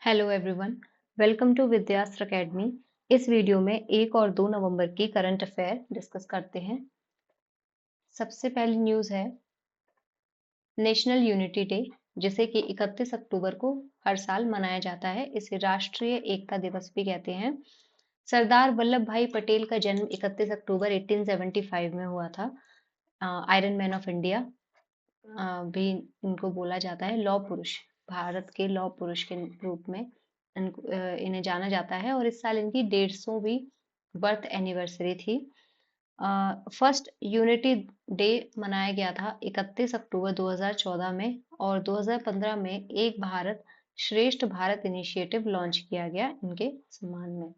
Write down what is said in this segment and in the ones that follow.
Hello everyone, welcome to Vidyastra academy. इस video में 1 और 2 नवंबर की करंट अफेयर डिस्कस करते हैं। सबसे पहली न्यूज़ है नेशनल यूनिटी डे, जिसे कि 31 अक्टूबर को हर साल मनाया जाता है। इसे राष्ट्रीय एकता दिवस भी कहते हैं। सरदार वल्लभ भाई पटेल का जन्म 31 अक्टूबर 1875 में हुआ था। आयरन मैन ऑफ इंडिया भी इनको बोला जाता है। लौह पुरुष, भारत के लौह पुरुष के रूप में इन्हें जाना जाता है और इस साल इनकी 150वीं बर्थ एनिवर्सरी थी। फर्स्ट यूनिटी डे मनाया गया था 31 अक्टूबर 2014 में और 2015 में एक भारत श्रेष्ठ भारत इनिशिएटिव लॉन्च किया गया इनके सम्मान में।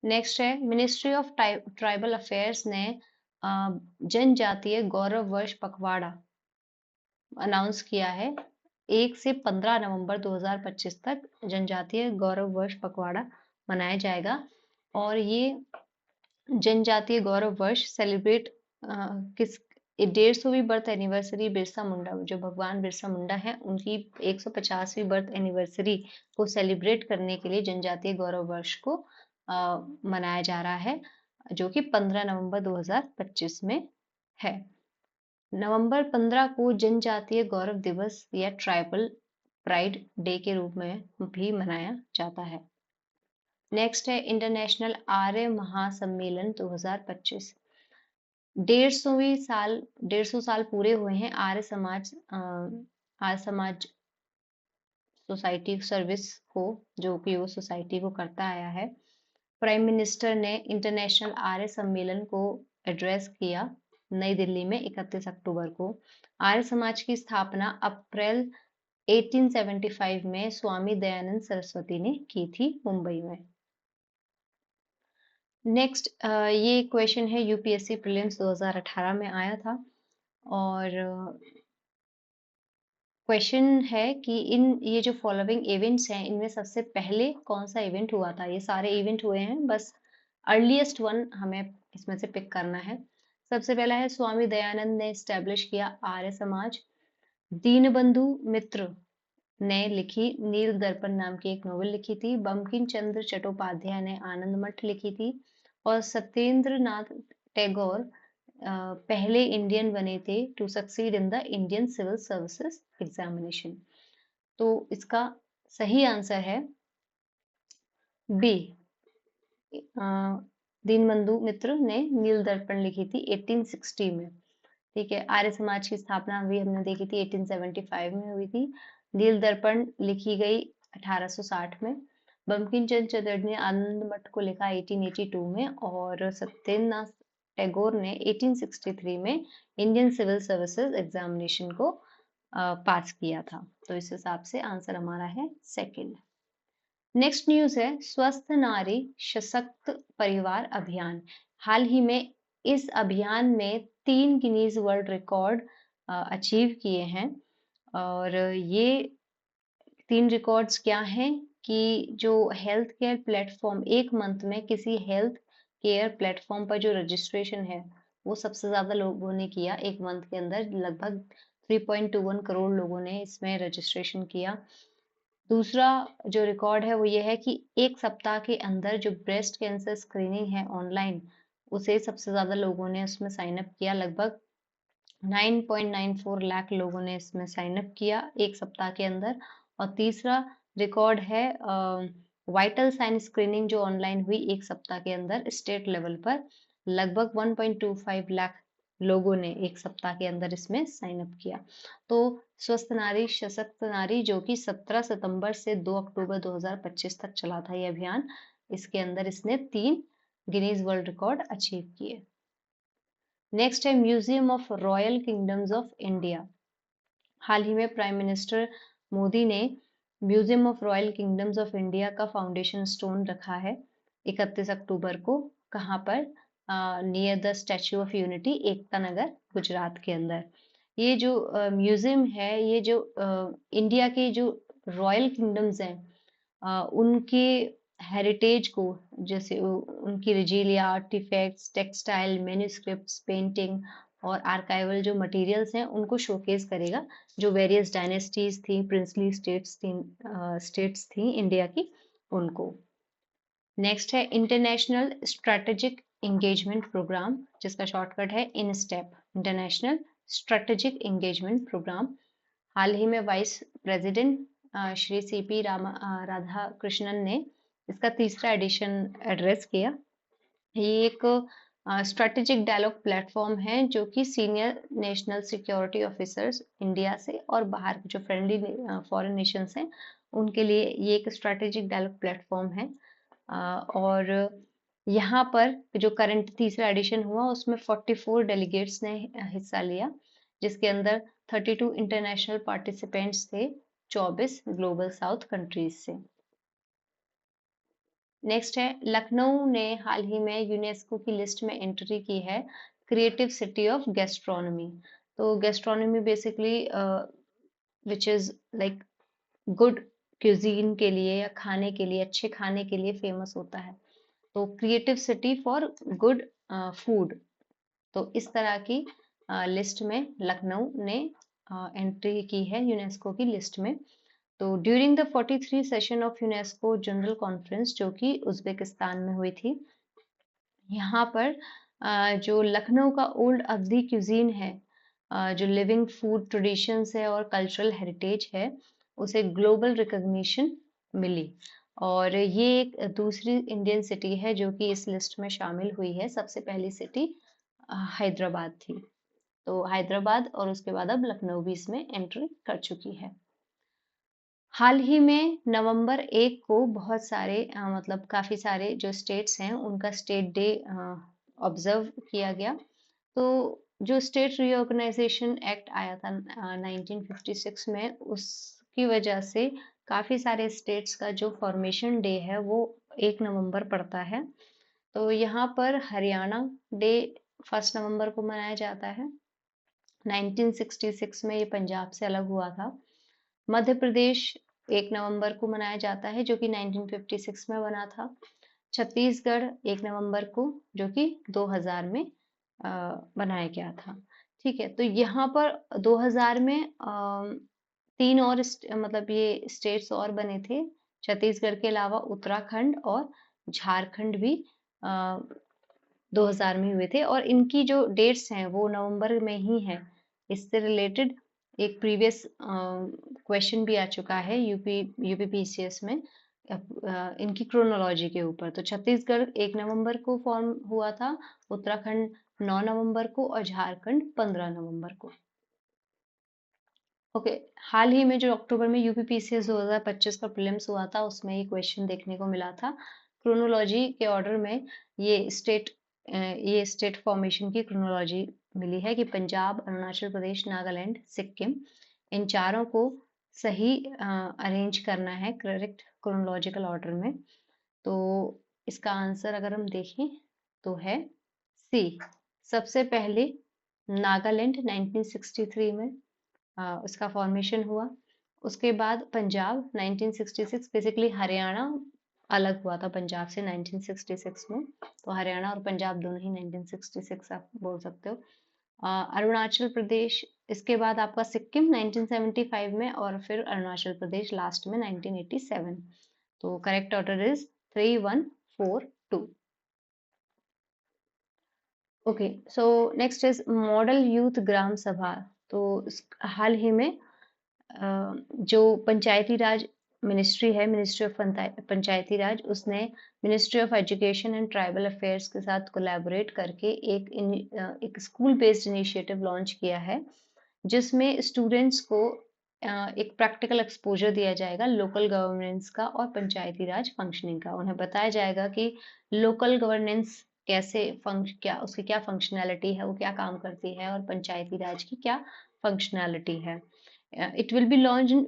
नेक्स्ट है मिनिस्ट्री ऑफ ट्राइबल अफेयर्स ने जनजातीय गौरव वर्ष पखवाड़ा अनाउंस किया है। 1 से 15 नवंबर 2025 तक जनजातीय गौरव वर्ष पखवाड़ा मनाया जाएगा और ये जनजातीय गौरव वर्ष सेलिब्रेट किस 150वीं बर्थ एनिवर्सरी बिरसा मुंडा, जो भगवान बिरसा मुंडा है, उनकी 150वीं बर्थ एनिवर्सरी को सेलिब्रेट करने के लिए जनजातीय गौरव वर्ष को मनाया जा रहा है, जो कि 15 नवंबर 2025 में है। नवंबर 15 को जनजातीय गौरव दिवस या ट्राइबल प्राइड डे के रूप में भी मनाया जाता है। नेक्स्ट है इंटरनेशनल आर्य महासम्मेलन 2025। 150 साल पूरे हुए हैं आर्य समाज सोसाइटी सर्विस को, जो कि वो सोसाइटी को करता आया है। प्राइम मिनिस्टर ने इंटरनेशनल आर्य सम्मेलन को एड्रेस किया नई दिल्ली में 31 अक्टूबर को। आर्य समाज की स्थापना अप्रैल 1875 में स्वामी दयानंद सरस्वती ने की थी मुंबई में। नेक्स्ट ये क्वेश्चन है यूपीएससी प्रीलिम्स 2018 में आया था और क्वेश्चन है कि ये जो फॉलोइंग इवेंट्स हैं, इनमें सबसे पहले कौन सा इवेंट हुआ था। ये सारे इवेंट हुए हैं, बस अर्लीस्ट वन हमें इसमें से पिक करना है। सबसे पहला है स्वामी दयानंद ने स्टैब्लिश किया आर्य समाज। दीनबंधु मित्र ने लिखी नील दर्पण नाम की एक नोवेल लिखी थी। बंकिम चंद्र चट्टोपाध्याय ने आनंद मठ लिखी थी और सत्येंद्र नाथ टैगोर पहले इंडियन बने थे to succeed in the Indian civil services examination. तो इसका सही आंसर है बी। दीनबंधु मित्र ने नील दर्पण लिखी थी 1860 में। ठीक है, आर्य समाज की स्थापना भी हमने देखी थी 1875 में हुई थी। नील दर्पण लिखी गई 1860 में। बंकिम चंद्र चटर्जी ने आनंद मठ को लिखा 1882 में और सत्येंद्र नाथ टैगोर ने 1863 में इंडियन सिविल सर्विसेज एग्जामिनेशन को पास किया था। तो इस हिसाब से आंसर हमारा है सेकंड। नेक्स्ट न्यूज है स्वस्थ नारी सशक्त परिवार अभियान। हाल ही में इस अभियान में 3 गिनीज वर्ल्ड रिकॉर्ड अचीव किए हैं और ये 3 रिकॉर्ड्स क्या हैं कि जो हेल्थ केयर प्लेटफॉर्म, एक मंथ में किसी हेल्थ केयर प्लेटफॉर्म पर जो रजिस्ट्रेशन है वो सबसे ज्यादा लोगों ने किया। एक मंथ के अंदर लगभग 3.21 करोड़ लोगों ने इसमें रजिस्ट्रेशन किया। दूसरा जो रिकॉर्ड है वो ये है कि एक सप्ताह के अंदर जो ब्रेस्ट कैंसर स्क्रीनिंग है ऑनलाइन, उसे सबसे ज्यादा लोगों ने उसमें साइन अप किया। लगभग 9.94 लाख लोगों ने इसमें साइन अप किया एक सप्ताह के अंदर। और तीसरा रिकॉर्ड है वाइटल साइन स्क्रीनिंग जो ऑनलाइन हुई एक सप्ताह के अंदर स्टेट लेवल पर। लगभग 1.25 लाख लोगों ने एक सप्ताह के अंदर इसमें साइन अप किया। तो स्वस्थ नारी सशक्त नारी, जो कि 17 सितंबर से 2 अक्टूबर 2025 तक चला था ये अभियान, इसके अंदर इसने 3 गिनीज वर्ल्ड रिकॉर्ड अचीव किए। नेक्स्ट है museum of royal kingdoms of India. हाल ही में प्राइम मिनिस्टर मोदी ने museum of royal kingdoms of India का फाउंडेशन स्टोन रखा है 31 अक्टूबर को। कहाँ पर? Near the statue of unity, Ekta Nagar, Gujarat के अंदर। ये जो म्यूजियम है, ये जो इंडिया के जो रॉयल किंगडम्स हैं उनके हेरिटेज को, जैसे उनकी regalia, artifacts, textile, manuscripts, painting और आर्काइवल जो मटेरियल्स हैं उनको शोकेस करेगा, जो वेरियस डायनेस्टीज थी, प्रिंसली स्टेट्स थी इंडिया की, उनको। नेक्स्ट है इंटरनेशनल स्ट्रेटेजिक एंगेजमेंट प्रोग्राम, जिसका शॉर्टकट है INSTEP, international strategic engagement programme. हाल ही में vice president Shri CP Radhakrishnan ने इसका तीसरा एडिशन एड्रेस किया। ये एक स्ट्रेटेजिक डायलॉग प्लेटफॉर्म है जो कि senior national security officers India से और बाहर के जो फ्रेंडली फॉरेन नेशंस हैं उनके लिए ये एक स्ट्रेटेजिक डायलॉग प्लेटफॉर्म है। और यहाँ पर जो करंट तीसरा एडिशन हुआ उसमें 44 डेलीगेट्स ने हिस्सा लिया, जिसके अंदर 32 इंटरनेशनल पार्टिसिपेंट्स थे 24 ग्लोबल साउथ कंट्रीज से। नेक्स्ट है लखनऊ ने हाल ही में यूनेस्को की लिस्ट में एंट्री की है क्रिएटिव सिटी ऑफ गैस्ट्रोनॉमी। तो gastronomy basically which is like good cuisine के लिए या खाने के लिए, अच्छे खाने के लिए फेमस होता है। तो creative city for good food, तो इस तरह की लिस्ट में लखनऊ ने एंट्री की है यूनेस्को की लिस्ट में। तो during the 43 session of UNESCO general conference जो कि उज्बेकिस्तान में हुई थी, यहाँ पर जो लखनऊ का ओल्ड अवधी क्यूजीन है, जो लिविंग फूड ट्रेडिशंस है और कल्चरल हेरिटेज है, उसे ग्लोबल रिकॉग्निशन मिली। और ये एक दूसरी इंडियन सिटी है जो कि इस लिस्ट में शामिल हुई है। सबसे पहली सिटी हैदराबाद थी, तो हैदराबाद और उसके बाद अब लखनऊ भी इसमें एंट्री कर चुकी है। हाल ही में नवंबर 1 को बहुत सारे मतलब काफ़ी सारे जो स्टेट्स हैं उनका स्टेट डे ऑब्जर्व किया गया। तो जो स्टेट रीऑर्गेनाइजेशन एक्ट आया था 1956 में, उसकी वजह से काफ़ी सारे स्टेट्स का जो फॉर्मेशन डे है वो 1 नवंबर पड़ता है। तो यहाँ पर हरियाणा डे 1 नवंबर को मनाया जाता है। 1966 में ये पंजाब से अलग हुआ था। मध्य प्रदेश 1 नवंबर को मनाया जाता है जो कि 1956 में बना था। छत्तीसगढ़ 1 नवंबर को, जो कि 2000 में बनाया गया था। ठीक है, तो यहाँ पर 2000 में 3 और मतलब ये स्टेट्स और बने थे। छत्तीसगढ़ के अलावा उत्तराखंड और झारखंड भी 2000 में हुए थे, और इनकी जो डेट्स हैं वो नवंबर में ही है। इससे रिलेटेड एक प्रीवियस क्वेश्चन भी आ चुका है यूपीपीसीएस में इनकी क्रोनोलॉजी के ऊपर। तो छत्तीसगढ़ 1 नवंबर को फॉर्म हुआ था, उत्तराखंड 9 नवंबर को और झारखंड 15 नवंबर को। ओके, हाल ही में जो अक्टूबर में यूपीपीसीएस 2025 का प्रीलिम्स हुआ था उसमें ये क्वेश्चन देखने को मिला था। क्रोनोलॉजी के ऑर्डर में ये स्टेट फॉर्मेशन की क्रोनोलॉजी मिली है कि पंजाब, अरुणाचल प्रदेश, नागालैंड, सिक्किम, इन चारों को सही अरेंज करना है करेक्ट क्रोनोलॉजिकल ऑर्डर में। तो इसका आंसर अगर हम देखें तो है सी। सबसे पहले नागालैंड 1963 में उसका फॉर्मेशन हुआ। उसके बाद पंजाब 1966, बेसिकली हरियाणा अलग हुआ था पंजाब से 1966 में, तो हरियाणा और पंजाब दोनों ही 1966 आप बोल सकते हो। अरुणाचल प्रदेश, इसके बाद आपका सिक्किम 1975 में, और फिर अरुणाचल प्रदेश लास्ट में 1987। तो correct order is 3, 1, 4, 2। Okay, so next is model youth gram sabha. तो हाल ही में जो पंचायती राज मिनिस्ट्री है, मिनिस्ट्री ऑफ पंचायती राज, उसने ministry of education and tribal affairs के साथ कोलैबोरेट करके एक स्कूल बेस्ड इनिशिएटिव लॉन्च किया है, जिसमें स्टूडेंट्स को एक प्रैक्टिकल एक्सपोजर दिया जाएगा लोकल गवर्नेंस का और पंचायती राज फंक्शनिंग का। उन्हें बताया जाएगा कि लोकल गवर्नेंस कैसे क्या उसकी क्या फंक्शनैलिटी है, वो क्या काम करती है, और पंचायती राज की क्या फंक्शनैलिटी है। It will be launch in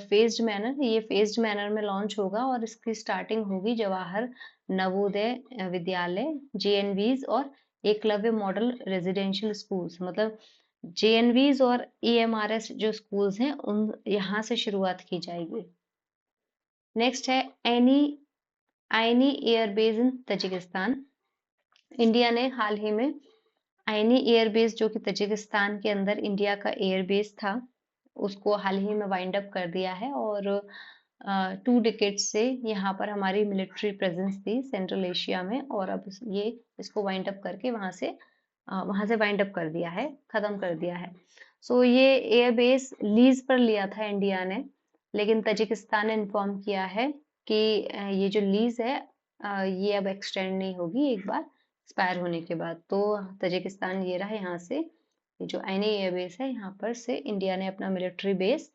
phased manner, ये फेज्ड मैनर में लॉन्च होगा, और इसकी स्टार्टिंग होगी जवाहर नवोदय विद्यालय, जेएनवीज और एकलव्य मॉडल रेजिडेंशियल स्कूल्स, मतलब जेएनवीज और ईएमआरएस जो स्कूल्स हैं उन यहाँ से शुरुआत की जाएगी। नेक्स्ट है आइनी एयरबेस इन तजिकिस्तान। इंडिया ने हाल ही में आईनी एयरबेस जो कि तजिकिस्तान के अंदर इंडिया का एयरबेस था, उसको हाल ही में वाइंड अप कर दिया है और 2 डिकेड्स से यहाँ पर हमारी मिलिट्री प्रेजेंस थी सेंट्रल एशिया में, और अब ये इसको वाइंड अप करके वहां से वाइंड अप कर दिया है, खत्म कर दिया है। सो ये एयरबेस लीज पर लिया था इंडिया ने, लेकिन तजिकिस्तान ने इन्फॉर्म किया है कि ये जो लीज है ये अब एक्सटेंड नहीं होगी एक बार एक्सपायर होने के बाद। तो तजिकिस्तान ये रहा, यहाँ से ये जो आईनी एयरबेस है यहाँ पर से इंडिया ने अपना मिलिट्री बेस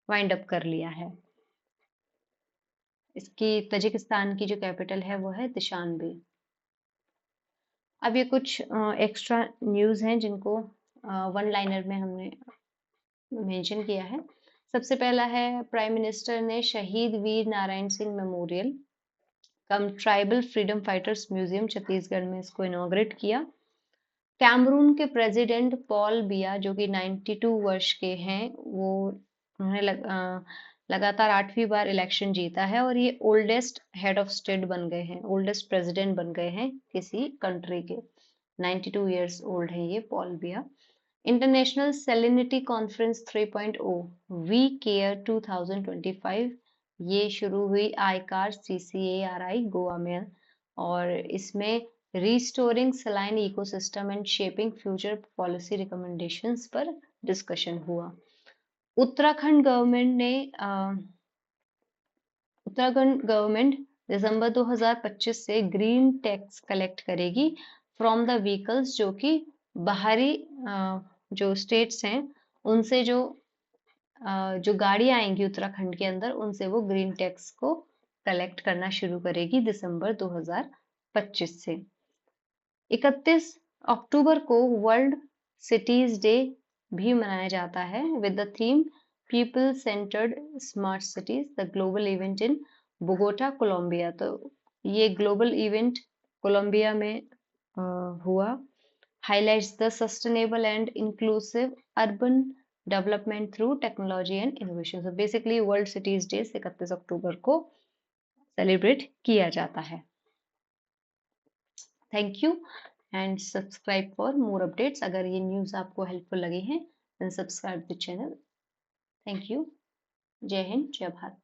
वाइंड अप कर लिया है। इसकी तजिकिस्तान की जो कैपिटल है वो है दुशानबे। अब ये कुछ एक्स्ट्रा न्यूज़ हैं जिनको वन लाइनर में हमने मेंशन किया है। सबसे पहला है, प्राइम मिनिस्टर ने Shaheed Veer Narayan Singh memorial cum tribal freedom fighters museum Chhattisgarh में इसको इनॉग्रेट किया। कैमरून के प्रेसिडेंट पॉल बिया जो कि 92 वर्ष के हैं, वो उन्होंने लगातार 8वीं बार इलेक्शन जीता है और ये ओल्डेस्ट हेड ऑफ स्टेट बन गए हैं, ओल्डेस्ट प्रेसिडेंट बन गए हैं किसी कंट्री के। 92 इयर्स ओल्ड है ये Paul Biya. International salinity conference 3.0 we care 2025 ये शुरू हुई आईकार CCARI गोवा में, और इसमें restoring saline ecosystem and shaping future policy recommendations पर डिस्कशन हुआ। उत्तराखंड गवर्नमेंट दिसंबर 2025 से ग्रीन टैक्स कलेक्ट करेगी फ्रॉम द व्हीकल्स, जो कि बाहरी जो स्टेट्स हैं उनसे जो गाड़ियां आएंगी उत्तराखंड के अंदर, उनसे वो ग्रीन टैक्स को कलेक्ट करना शुरू करेगी दिसंबर 2025 से। 31 अक्टूबर को वर्ल्ड सिटीज डे भी मनाया जाता है with the theme people centred smart cities, the global event in Bogota Colombia. तो ये ग्लोबल इवेंट कोलंबिया में हुआ। Highlights the sustainable and inclusive urban development through technology and innovation. तो बेसिकली वर्ल्ड सिटीज डे 31 अक्टूबर को celebrate किया जाता है। Thank you and subscribe for more updates. अगर ये न्यूज़ आपको हेल्पफुल लगी है then subscribe the channel. Thank you. जय हिंद, जय भारत।